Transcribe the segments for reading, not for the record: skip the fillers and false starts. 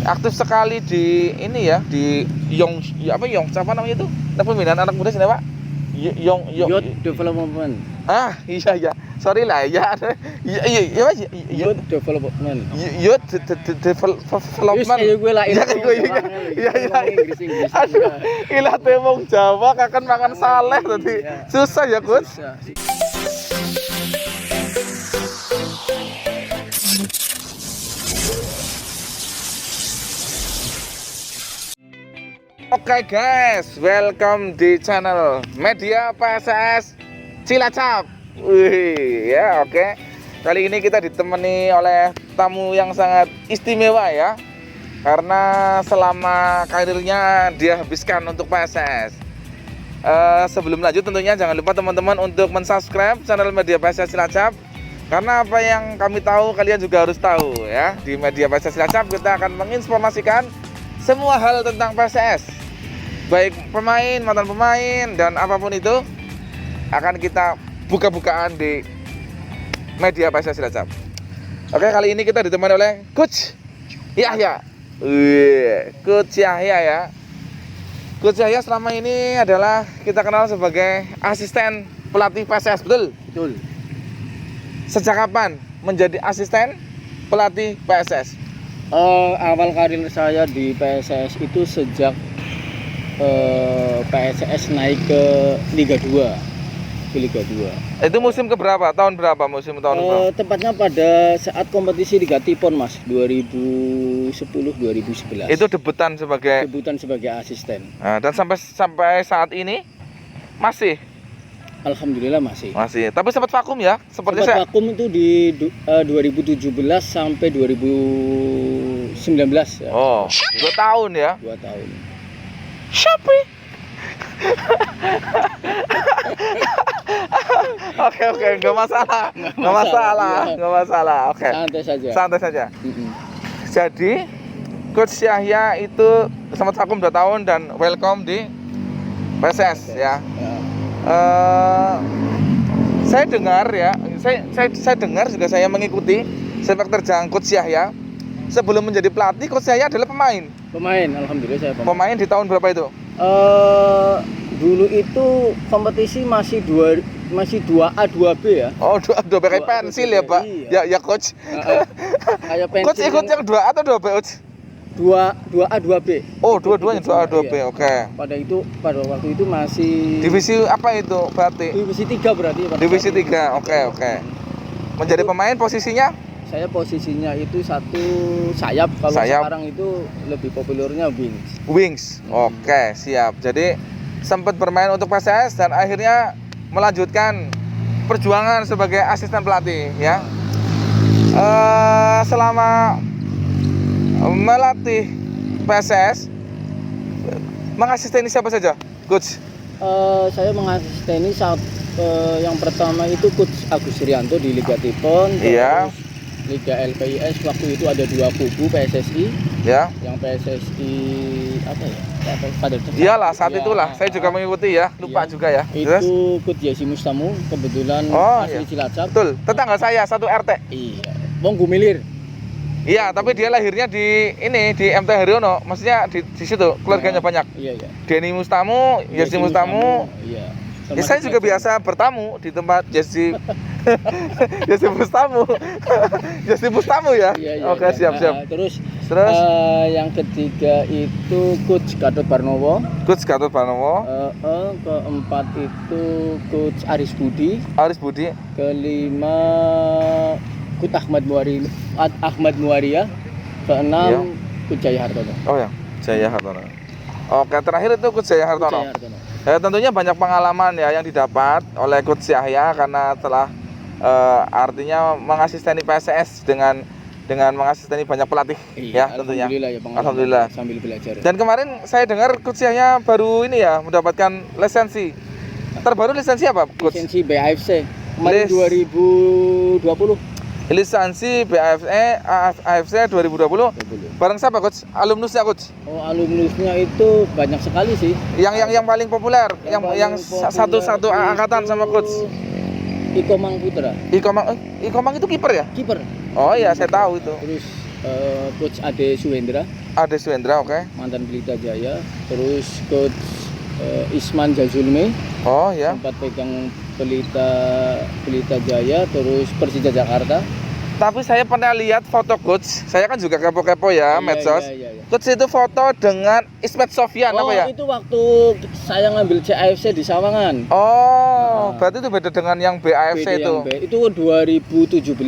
aktif sekali di ini ya, di Yong apa namanya itu? Pembinaan anak muda sini, Pak. Youth Development. Iya. Sorry lah ya. Iya Mas. Youth Development. Youth Development. Iya gue lah. Iya. Inggris. Aduh, ilah temong Jawa kakan makan saleh tadi. Susah ya, Coach. Oke guys, welcome di channel Media PSS Cilacap. Wih, ya oke. Kali ini kita ditemani oleh tamu yang sangat istimewa ya. Karena selama karirnya dia habiskan untuk PSS. Sebelum lanjut tentunya jangan lupa teman-teman untuk mensubscribe channel Media PSS Cilacap. Karena apa yang kami tahu kalian juga harus tahu ya. Di Media PSS Cilacap kita akan menginformasikan semua hal tentang PSS, baik pemain, mantan pemain, dan apapun itu akan kita buka-bukaan di Media PSS Cilacap. Oke, kali ini kita ditemani oleh Coach Yahya. Coach Yahya ya. Coach Yahya selama ini adalah kita kenal sebagai asisten pelatih PSS, betul? Betul. Sejak kapan menjadi asisten pelatih PSS? Awal karir saya di PSS itu sejak PSS naik ke Liga 2. Ke Liga 2. Itu musim keberapa? Tahun berapa? Berapa? Tepatnya pada saat kompetisi Liga Tipon, Mas, 2010-2011. Itu debutan sebagai asisten. Nah, dan sampai saat ini masih. Alhamdulillah masih. Tapi sempat vakum ya? Sempat vakum itu di 2017 sampai 2019 ya. Oh, 2 tahun ya? 2 tahun. Shopee. Oke, nggak masalah. Oke. Santai saja. Jadi, Coach Yahya itu sempat vakum 2 tahun dan welcome di PSS ya. Saya dengar ya, saya dengar juga saya mengikuti sepak terjang Coach Yahya. Sebelum menjadi pelatih, Coach Yahya adalah pemain. Alhamdulillah saya pemain. Pemain di tahun berapa itu? Dulu itu kompetisi masih 2A 2B ya. Oh, 2B kayak pensil ya, Pak. Iya. Ya Coach. Kayak pensil. Coach ikut yang 2A atau 2B, Coach? 2A 2B. Oh, dua-duanya 2A 2B. Iya. Oke. Pada waktu itu masih Divisi apa itu berarti? Divisi 3 berarti ya, Divisi 3. Oke. Menjadi pemain posisinya? Saya posisinya itu satu sayap. Kalau sekarang itu lebih populernya Wings. Oke, siap. Jadi sempat bermain untuk PSS dan akhirnya melanjutkan perjuangan sebagai asisten pelatih ya. Selama melatih PSS, mengasisteni siapa saja, Coach? Saya mengasisteni yang pertama itu Coach Agus Rianto di Liga Tipon. Iya. Liga LPIS waktu itu ada 2 kubu PSSI. Ya. Yang PSSI apa ya? Pada iyalah saat itulah saya juga mengikuti ya, lupa juga ya. Itu Coach Yesi Mustamu kebetulan asli Cilacap. Betul, tetangga saya satu RT. Iya. Wong Gumilir. Iya, tapi dia lahirnya di MT Haryono, maksudnya di situ keluarganya banyak. Iya. Denny Mustamu, Yesi Mustamu. Iya. Ya, saya juga biasa bertamu di tempat Yesi Mustamu. Yesi Mustamu ya. Iya. Oke, siap. Terus yang ketiga itu Coach Gatot Barnowo. Keempat itu Coach Aris Budi. Kelima Coach Ahmad Muaria. Keenam Coach Jaya Hartono. Oh ya, Jaya Hartono. Oke, terakhir itu Coach Jaya Hartono. Tentunya banyak pengalaman ya yang didapat oleh Coach Yahya karena telah artinya mengasisteni PSS dengan mengasisteni banyak pelatih ya tentunya. Alhamdulillah sambil belajar. Dan kemarin saya dengar Coach Yahya baru ini ya mendapatkan lisensi. Terbaru lisensi apa, Coach? Lisensi BAFC kemarin 2020. Lisensi AFC 2020. Bareng siapa, Coach? Alumnusnya, Coach? Oh, alumnusnya itu banyak sekali sih. Yang paling populer, yang satu angkatan sama Coach. Ikomang Putra. Ikomang itu kiper ya? Kiper. Oh iya, saya tahu itu. Terus Coach Ade Suhendra, Ade Suhendra, oke. mantan Pelita Jaya. Terus Coach Isman Jazulme, Oh ya. sempat pegang Pelita Jaya, terus Persija Jakarta. Tapi saya pernah lihat foto coach. Saya kan juga kepo-kepo ya, medsos. Iya. Coach itu foto dengan Ismet Sofyan apa ya? Itu waktu saya ngambil CAFC di Sawangan. Oh, berarti itu beda dengan yang BAFC BD itu. yang B. Itu 2017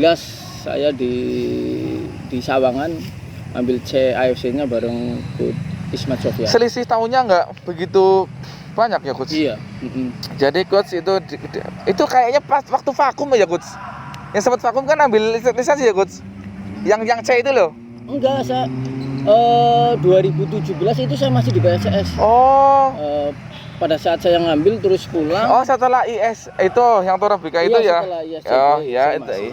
saya di Sawangan ambil CAFC-nya bareng Coach Ismet Sofyan. Selisih tahunnya nggak begitu banyak ya coach? Iya. Jadi coach itu kayaknya pas waktu vakum ya coach. Yang sempat vakum kan ambil lisensi ya coach. Yang C itu loh. Enggak, saya 2017 itu saya masih di PSS. Oh. Pada saat saya ngambil terus pulang. Oh, setelah IS itu yang Torabika itu ya. Setelah IS, Oh, ya saya itu. masih.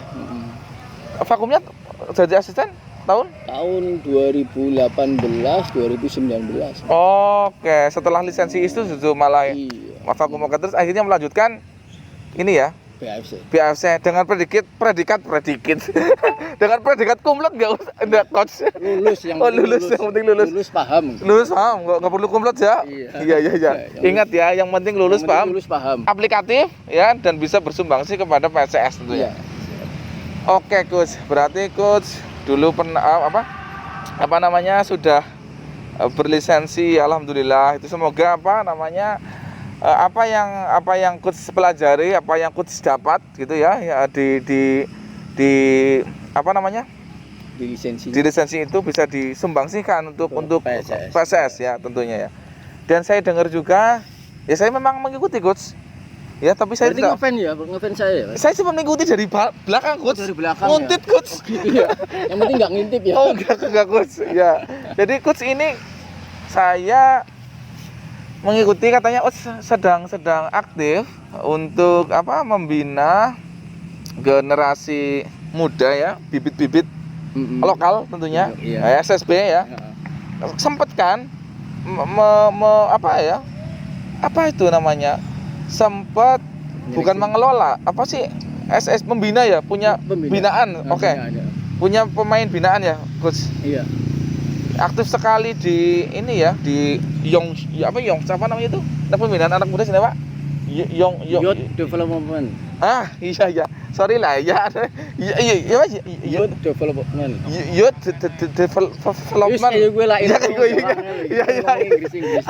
Vakumnya jadi asisten tahun? Tahun 2018, 2019. Oke, setelah lisensi itu justru malah Iya. vakum terus akhirnya melanjutkan ini ya. BAFC dengan predikat dengan predikat kumlot enggak coach. Lulus yang penting lulus. Lulus paham. Lulus paham, nggak perlu kumlot ya. Iya. Ingat ya, yang penting lulus paham. Lulus paham. Aplikatif ya dan bisa bersumbangsi kepada PSS tentunya. Iya. Oke coach, berarti coach dulu pernah apa namanya sudah berlisensi, alhamdulillah. Itu semoga apa yang coach pelajari, apa yang coach dapat gitu ya di apa namanya? Di lisensi. Di lisensi itu bisa disumbangsikan untuk PSS ya tentunya ya. Dan saya dengar juga ya saya memang mengikuti coach. Ya, tapi saya tidak ngefans saya ya. Saya cuma mengikuti dari belakang coach. Dari belakang. Nguntit ya? coach. Oh, gitu ya. Yang penting nggak ngintip ya. Oh, enggak coach. Ya. Jadi coach ini saya mengikuti katanya sedang aktif untuk membina generasi muda ya, bibit-bibit lokal tentunya. Iya. SSB ya. Sempet kan apa itu namanya? Sempat bukan mengelola, apa sih? SS membina ya, punya binaan. Oke. Punya pemain binaan ya, coach. Iya. Aktif sekali di ini ya, di Yong siapa namanya itu? Pembinaan anak muda sini Pak. Youth Development. Iya. Sorry lah ya. Iya Mas. Youth Development. Youth Development. Iya.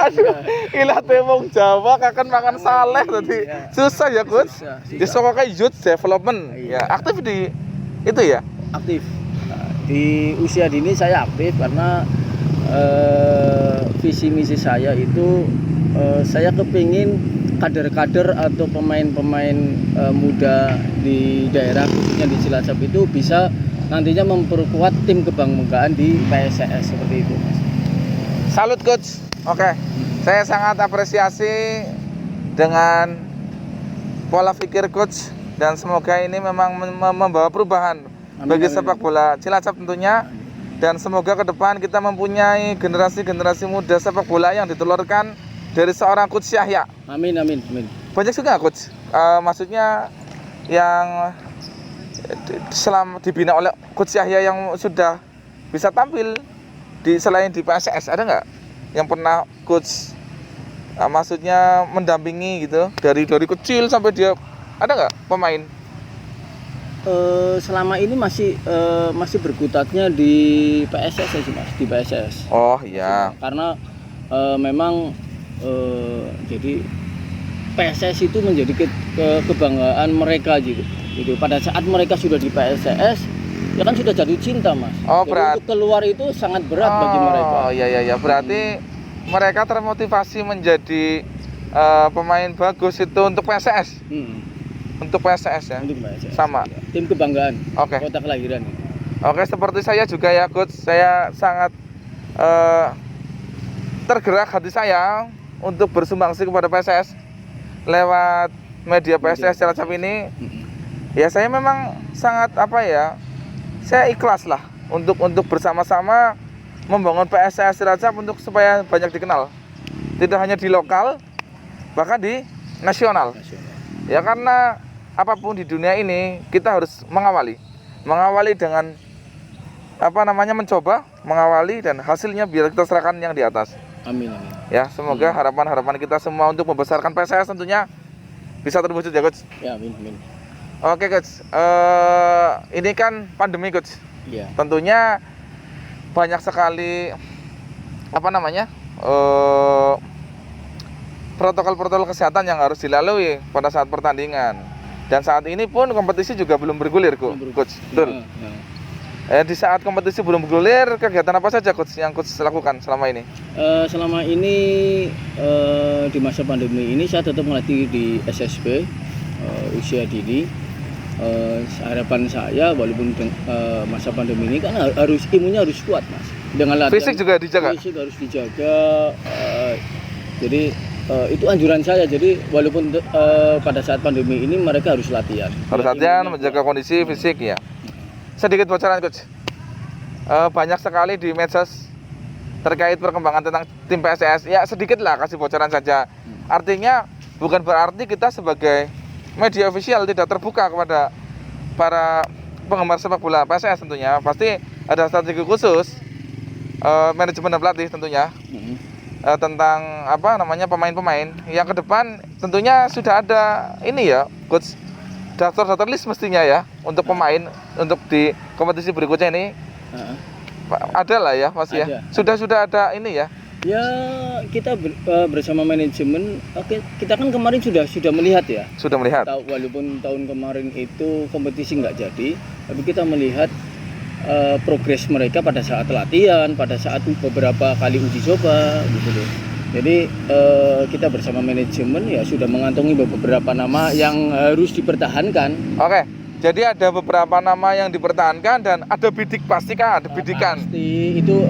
Aduh, ilah temong Jawa kakan makan saleh tadi. Susah ya, coach. Disokoknya Youth Development. Ya, aktif di itu ya. Aktif. Di usia dini saya aktif karena visi misi saya itu saya kepingin kader-kader atau pemain-pemain muda di daerah khususnya di Cilacap itu bisa nantinya memperkuat tim kebanggaan di PSS seperti itu, Mas. Salut coach. Oke. Saya sangat apresiasi dengan pola pikir coach dan semoga ini memang membawa perubahan bagi sepak bola Cilacap tentunya, dan semoga ke depan kita mempunyai generasi muda sepak bola yang ditelurkan dari seorang coach Yahya. Amin. Banyak juga coach, maksudnya yang selama dibina oleh coach Yahya yang sudah bisa tampil selain di PSS, ada nggak yang pernah coach maksudnya mendampingi gitu dari kecil sampai dia, ada nggak pemain? Selama ini masih berkutatnya di PSS sih, Mas, di PSS. Oh iya. Karena memang jadi PSS itu menjadi kebanggaan mereka gitu. Pada saat mereka sudah di PSS, ya kan sudah jatuh cinta, Mas. Oh, jadi untuk keluar itu sangat berat bagi mereka. Oh iya. Berarti mereka termotivasi menjadi pemain bagus itu untuk PSS. Untuk PSS ya. Untuk PSS. Sama. Ya. Tim kebanggaan. Oke. Kota kelahiran. Oke, seperti saya juga ya, coach. Saya sangat tergerak hati saya untuk bersumbangsi kepada PSS lewat media PSS Cilacap ini. Ya saya memang sangat saya ikhlas lah untuk bersama-sama membangun PSS Cilacap untuk supaya banyak dikenal, tidak hanya di lokal, bahkan di nasional. Ya karena apapun di dunia ini kita harus mengawali dengan mencoba, mengawali, dan hasilnya biar kita serahkan yang di atas. Amin, amin. Ya, semoga harapan-harapan kita semua untuk membesarkan PSS tentunya bisa terwujud ya coach. Ya, amin, amin. Oke coach, ini kan pandemi coach. Iya. Tentunya banyak sekali protokol-protokol kesehatan yang harus dilalui pada saat pertandingan. Dan saat ini pun kompetisi juga belum bergulir coach. Betul. Di saat kompetisi belum bergulir, kegiatan apa saja coach yang coach lakukan selama ini? Selama ini di masa pandemi ini saya tetap melatih di SSB usia dini. Harapan saya walaupun masa pandemi ini kan harus imunnya harus kuat mas. Dengan latihan fisik juga dijaga. Fisik harus dijaga. Jadi itu anjuran saya. Jadi walaupun pada saat pandemi ini mereka harus latihan. Harus latihan, menjaga kondisi fisik ya. Sedikit bocoran coach. Banyak sekali di medsos terkait perkembangan tentang tim PSS. Ya sedikit lah, kasih bocoran saja. Artinya bukan berarti kita sebagai media official tidak terbuka kepada para penggemar sepak bola PSS tentunya. Pasti ada strategi khusus manajemen dan pelatih tentunya. Tentang pemain-pemain yang ke depan tentunya sudah ada ini ya coach, daftar list mestinya ya untuk pemain untuk di kompetisi berikutnya ini. Ada lah ya pasti ya. Sudah ada ini ya. Ya kita bersama manajemen, kita kan kemarin sudah melihat ya. Sudah melihat. Walaupun tahun kemarin itu kompetisi nggak jadi, tapi kita melihat progres mereka pada saat latihan, pada saat beberapa kali uji coba gitu loh. Jadi kita bersama manajemen ya sudah mengantongi beberapa nama yang harus dipertahankan. Oke, jadi ada beberapa nama yang dipertahankan dan ada bidik, pasti kan ada bidikan. Pasti itu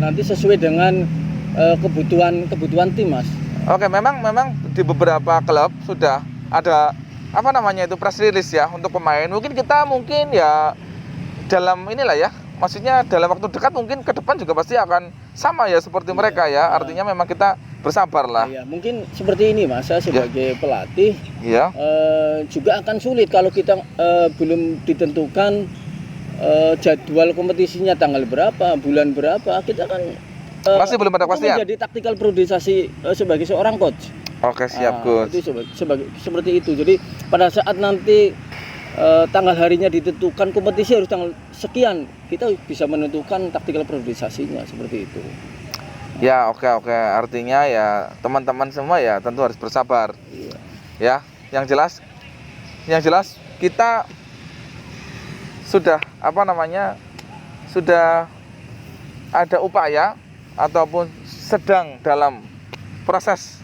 nanti sesuai dengan kebutuhan tim mas. Oke, memang di beberapa klub sudah ada press release ya untuk pemain. Mungkin ya dalam inilah ya, maksudnya dalam waktu dekat mungkin ke depan juga pasti akan sama ya seperti mereka ya. Artinya memang kita bersabar lah. Iya, mungkin seperti ini mas, saya sebagai pelatih juga akan sulit kalau kita belum ditentukan jadwal kompetisinya tanggal berapa, bulan berapa. Kita kan masih belum ada kepastian. Menjadi taktikal priorisasi sebagai seorang coach. Oke, siap coach. Itu seperti itu. Jadi pada saat nanti tanggal harinya ditentukan, kompetisi harus tanggal sekian, kita bisa menentukan taktikal priorisasinya seperti itu. Ya, oke. Artinya ya teman-teman semua ya tentu harus bersabar. Iya. Ya, yang jelas kita sudah sudah ada upaya ataupun sedang dalam proses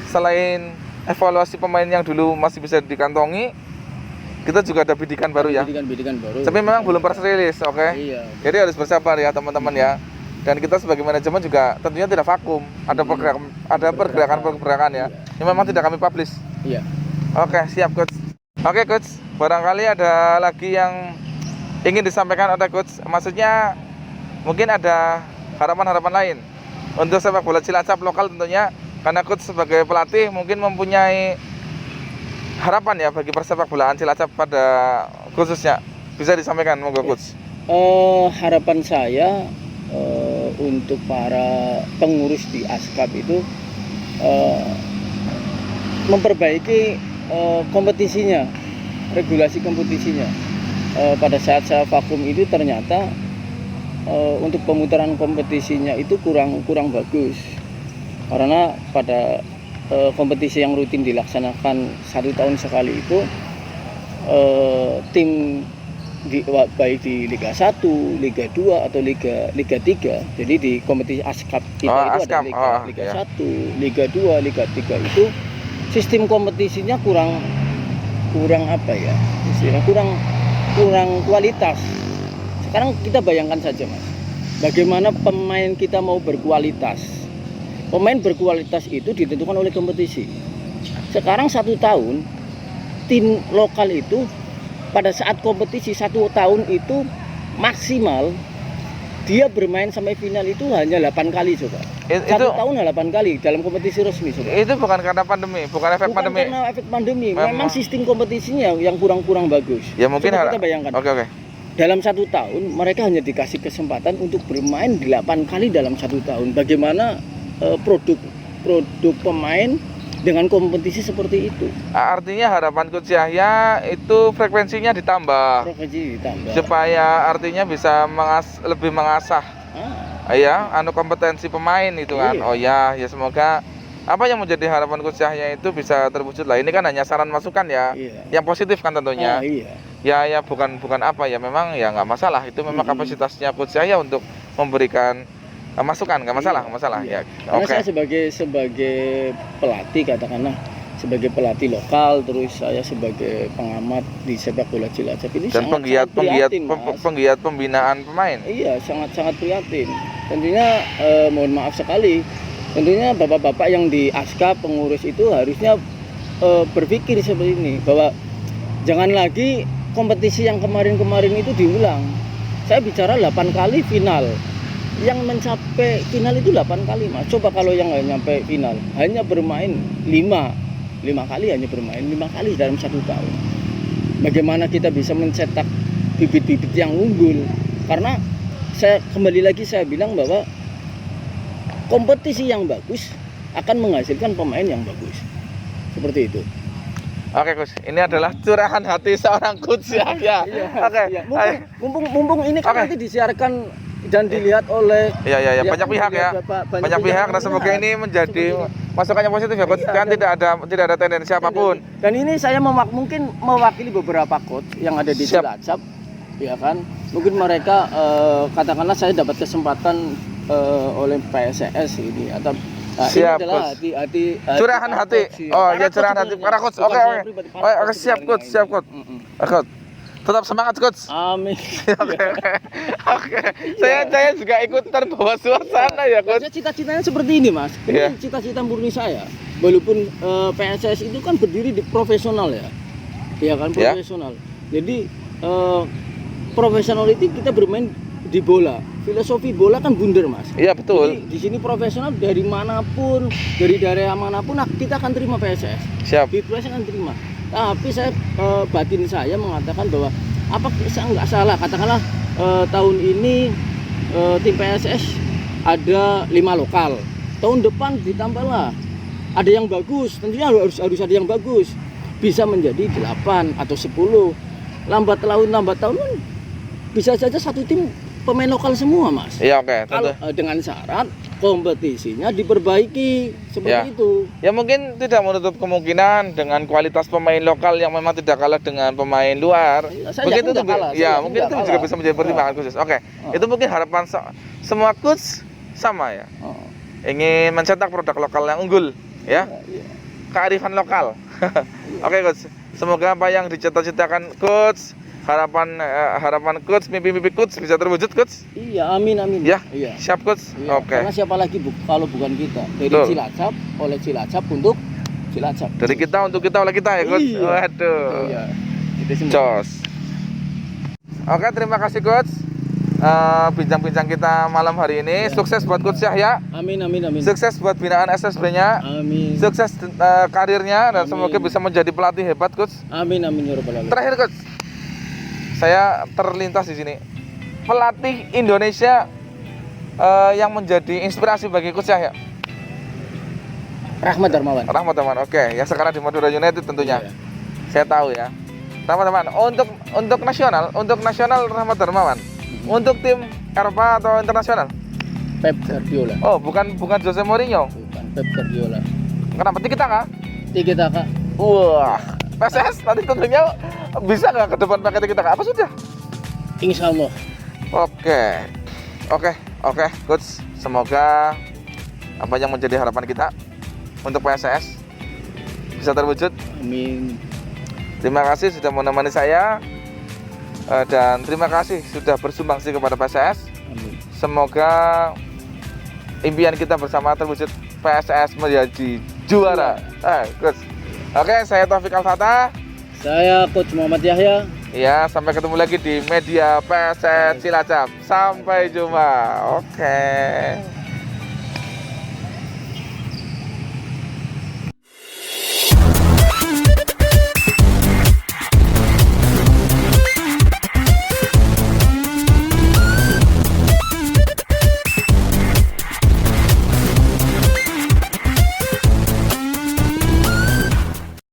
selain evaluasi pemain yang dulu masih bisa dikantongi, kita juga ada bidikan baru ya. Bidikan baru. Tapi memang belum press release, oke? Iya. Jadi harus bersabar ya teman-teman ya. Dan kita sebagai manajemen juga tentunya tidak vakum. Ada pergerakan ya. Yang memang tidak kami publish. Iya. Oke, siap coach. Oke coach, barangkali ada lagi yang ingin disampaikan oleh coach. Maksudnya mungkin ada harapan-harapan lain untuk sepak bola Cilacap lokal tentunya. Karena coach sebagai pelatih mungkin mempunyai harapan ya bagi persepak bolaan Cilacap pada khususnya. Bisa disampaikan monggo coach. Harapan saya untuk para pengurus di ASKAP itu memperbaiki kompetisinya, regulasi kompetisinya. Pada saat saya vakum itu ternyata untuk pemutaran kompetisinya itu kurang bagus. Karena pada kompetisi yang rutin dilaksanakan 1 tahun sekali itu tim baik di Liga 1, Liga 2 atau Liga 3. Jadi di kompetisi ASKAP kita itu ada Liga 1, Liga 2, Liga 3 itu sistem kompetisinya kurang kualitas. Sekarang kita bayangkan saja mas, bagaimana pemain kita mau berkualitas. Pemain berkualitas itu ditentukan oleh kompetisi. Sekarang 1 tahun tim lokal itu pada saat kompetisi 1 tahun itu maksimal dia bermain sampai final itu hanya 8 kali coba. Satu tahun 8 kali dalam kompetisi resmi. Sobat. Itu bukan karena pandemi, bukan efek Bukan pandemi. karena efek pandemi, memang sistem kompetisinya yang kurang bagus. Ya mungkin Coba kita bayangkan. Oke. Dalam 1 tahun mereka hanya dikasih kesempatan untuk bermain 8 kali dalam 1 tahun. Bagaimana produk pemain dengan kompetisi seperti itu? Artinya harapan Coach Yahya itu frekuensinya ditambah. Frekuensi ditambah. Supaya artinya bisa lebih mengasah. Ya, kompetensi pemain itu kan. Iya. Oh ya semoga apa yang menjadi harapan Coach Yahya itu bisa terwujud lah. Ini kan hanya saran masukan ya. Iya. Yang positif kan tentunya. Iya. Ya bukan apa ya, memang ya nggak masalah. Itu memang kapasitasnya Coach Yahya untuk memberikan masukan, nggak masalah. Iya. Ya. Karena saya sebagai pelatih, katakanlah sebagai pelatih lokal, terus saya sebagai pengamat di sepak bola Cilacap ini dan sangat penggiat pembinaan pemain. Iya, sangat prihatin. Tentunya mohon maaf sekali. Tentunya bapak-bapak yang di ASKA pengurus itu harusnya berpikir seperti ini, bahwa jangan lagi kompetisi yang kemarin-kemarin itu diulang. Saya bicara 8 kali final. Yang mencapai final itu 8 kali, Mas. Coba kalau yang nggak nyampe final, hanya bermain 5 kali, hanya bermain 5 kali dalam 1 tahun. Bagaimana kita bisa mencetak bibit-bibit yang unggul? Karena saya bilang bahwa kompetisi yang bagus akan menghasilkan pemain yang bagus. Seperti itu. Oke, Coach. Ini adalah curahan hati seorang Coach Yahya. Oke. Iya. Mumpung ini kan nanti disiarkan dan dilihat oleh banyak pihak ya. Banyak pihak, dan semoga ini menjadi masukan yang positif ya, Coach. Kan tidak ada tendensi apapun. Dan ini saya mungkin mewakili beberapa coach yang ada di Cilacap, ya kan. Mungkin mereka katakanlah saya dapat kesempatan oleh PSS ini, atau siap, ini adalah hati curahan hati. Oh ya, curahan hati para coach. Oke. Siap, Coach. Coach. Tetap semangat, Coach. Amin. Oke. Saya juga ikut terbawa suasana ya, Coach. Cita-citanya seperti ini, Mas. Ini cita-cita murni saya. Walaupun PSS itu kan berdiri di profesional ya. Iya kan, profesional. Jadi profesional itu kita bermain di bola. Filosofi bola kan bundar, Mas. Iya, betul. Jadi di sini profesional dari manapun, dari daerah manapun kita akan terima PSS. Siap. PSS akan terima. Tapi saya batin saya mengatakan bahwa apa nggak salah, katakanlah tahun ini tim PSS ada 5 lokal, tahun depan ditambahlah ada yang bagus, tentunya harus ada yang bagus, bisa menjadi 8 atau 10. Lambat laun bisa saja satu tim pemain lokal semua, Mas. Iya, oke. Kalau dengan syarat kompetisinya diperbaiki seperti itu. Ya mungkin tidak menutup kemungkinan dengan kualitas pemain lokal yang memang tidak kalah dengan pemain luar. Begitu tuh. Ya, mungkin itu juga bisa menjadi pertimbangan khusus. Oke. Itu mungkin harapan semua coach sama ya. Ingin mencetak produk lokal yang unggul, ya. Kearifan lokal. Oke, Coach. Semoga apa yang dicita-citakan Coach, harapan Coach, mimpi-mimpi Coach bisa terwujud, Coach. Iya, amin. Ya, iya. Siap, Coach. Iya, Oke. Karena siapa lagi kalau bukan kita? Dari Cilacap, oleh Cilacap untuk Cilacap. Dari kita untuk kita, oleh kita ya, Coach. Iya. Waduh. Iya. Jos. Oke, terima kasih, Coach. Bincang-bincang kita malam hari ini. Sukses buat Coach Yahya. Amin. Sukses buat binaan SSB-nya. Amin. Sukses karirnya, dan semoga bisa menjadi pelatih hebat, Coach. Amin ya rabbal alamin. Terakhir, Coach. Saya terlintas di sini. Pelatih Indonesia yang menjadi inspirasi bagi Coach Yahya. Rahmat Darmawan. Oke, yang sekarang di Madura United tentunya. Iya. Saya tahu ya. Rahmat Darmawan. Untuk nasional Rahmat Darmawan. Untuk tim Eropa atau internasional? Pep Guardiola. Oh, bukan Jose Mourinho. Bukan Pep Guardiola. Kenapa? Tiki Taka. Wah, PSS nanti tentunya bisa nggak ke depan pakai Tiki Taka? Apa sudah? Insya Allah. Oke, Coach. Semoga apa yang menjadi harapan kita untuk PSS bisa terwujud. Amin. Terima kasih sudah menemani saya, dan terima kasih sudah bersumbangsi kepada PSS. Amin. Semoga impian kita bersama terwujud, PSS menjadi juara. Coach. Oke, saya Taufik Al-Fatah. Saya Coach Muhammad Yahya. Ya, sampai ketemu lagi di media PSS Cilacap. Sampai jumpa. Oke.